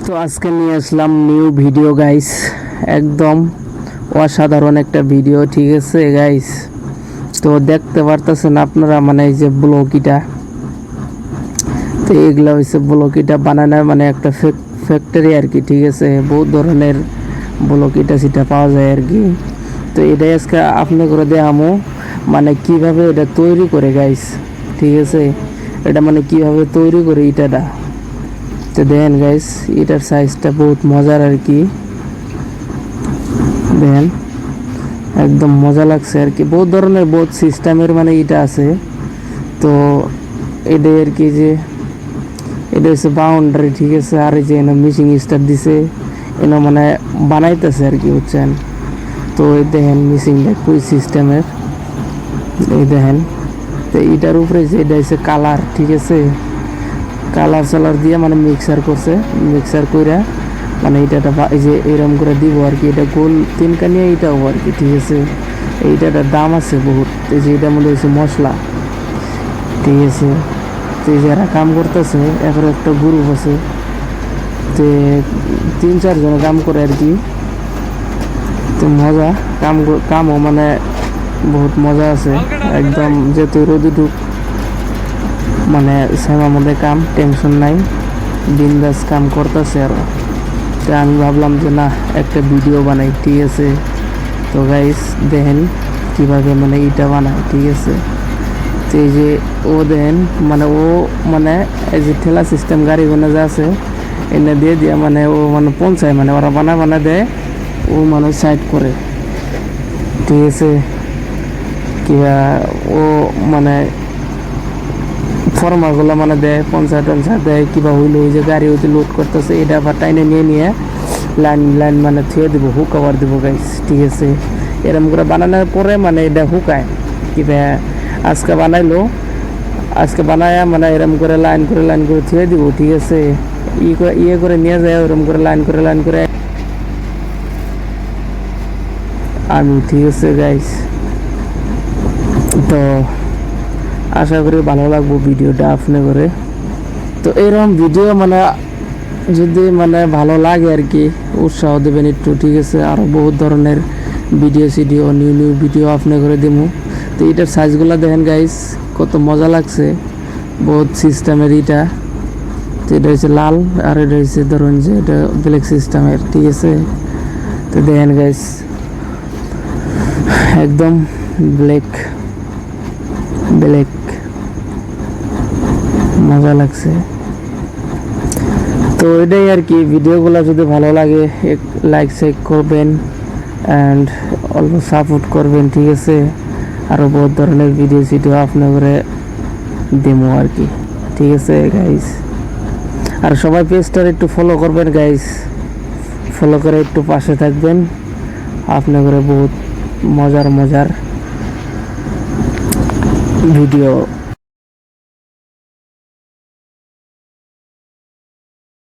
তো আজকে নিয়ে আসলাম নিউ ভিডিও গাইস, একদম অসাধারণ একটা ভিডিও। ঠিক আছে গাইস, তো দেখতে পারতেছেন আপনারা মানে এই যে ব্লকিটা, তো এগুলা হচ্ছে ব্লকিটা বানানোর মানে একটা ফ্যাক্টরি আর কি। ঠিক আছে, বহুত ধরনের ব্লকিটা সেটা পাওয়া যায় আর কি। তো এটাই আজকে আপনি করে দেখামো মানে কিভাবে এটা তৈরি করে গাইস। ঠিক আছে, এটা মানে কিভাবে তৈরি করে ইটাটা। তো দেখেন গাইস, এটার সাইজটা বহুত মজার আর কি। দেখেন একদম মজা লাগছে আর কি। বহুত ধরনের বহুত সিস্টেমের মানে এটা আছে। তো এটাই আর কি যে এটা হচ্ছে বাউন্ডারি। ঠিক আছে, আর এই যে এনে মিশিং স্টার দিছে, এনে মানে বানাইতেছে আর কি, বুঝছেন। তো এই দেখেন মিশিংটা কুই সিস্টেমের, এই দেখেন। তো এটার উপরে যে এটা হচ্ছে কালার। ঠিক আছে, কালার সালার দিয়ে মানে মিক্সার করছে, মিক্সার কইরা মানে এইটাটা এই যে এরম করে দিব আর কি। এটা গোল তিনকানিয়া এইটাও আর কি। ঠিক আছে, এইটাটার দাম আছে বহুত। এই যে এটার মধ্যে হচ্ছে মশলা। ঠিক আছে, তো এই যারা কাম করতেছে এবার একটা গ্রুপ আছে, তো 3-4 জন কাম করে আর কি। তো মজা কামও মানে বহুত মজা আছে একদম। যেহেতু রোদুটুক মানে সেমার মধ্যে কাম, টেনশন নাই, বিন্দাস কাম করতেছে আরো। তো আমি ভাবলাম যে না একটা ভিডিও বানাই। ঠিক আছে, তো গাইস দেখেন কিভাবে মানে ইটা বানায়। ঠিক আছে, তো এই যে ও দেখেন মানে ও মানে এই যে ঠেলা সিস্টেম গাড়ি গোনা যা আছে এনে দিয়ে দিয়ে মানে ও মানে পৌঁছায়, মানে ওরা বানা দেয়, ও মানে সাইড করে। ঠিক আছে, কিবা ও মানে ফর্মাগুলো মানে দেয়, পঞ্চায়েত দেয়, কিবা হইলো ওই যে গাড়ি হইতে লোড করতেছে, এটা আবার টাইনে নিয়ে লাইন লাইন মানে থুয়ে দিব, হুক আবার দিব গাইস। ঠিক আছে, এরকম করে বানানোর পরে মানে এটা হুকায় কিবা আজকে বানাইলো, আজকে বানায় মানে এরকম করে লাইন করে থুয়ে দিব। ঠিক আছে, ইয়ে করে নিয়ে যায় ওরকম করে লাইন করে আমি। ঠিক আছে গাইস, তো আশা করি ভালো লাগবো ভিডিওটা আপনি করে। তো এরকম ভিডিও মানে যদি মানে ভালো লাগে আর কি, উৎসাহ দেবেন একটু। ঠিক আছে, আরও বহুত ধরনের ভিডিও নিউ ভিডিও আপনি করে দেবো। তো এটার সাইজগুলো দেখেন গাইস, কত মজা লাগছে, বহুত সিস্টেমের এটা। তো এটা হচ্ছে লাল, আর এটা হচ্ছে ধরুন যে এটা ব্ল্যাক সিস্টেমের। ঠিক আছে, তো দেখেন গাইস একদম ব্ল্যাক মজা লাগছে। তো এটাই আর কি, ভিডিওগুলো যদি ভালো লাগে এক লাইক শেক করবেন অ্যান্ড অল্প সাপোর্ট করবেন। ঠিক আছে, আরও বহুত ধরনের ভিডিও আপনার করে দেবো আর কি। ঠিক আছে গাইস, আর সবাই পেজটার একটু ফলো করবেন গাইস, ফলো করে একটু পাশে থাকবেন। আপনার করে বহুত মজার ভিডিও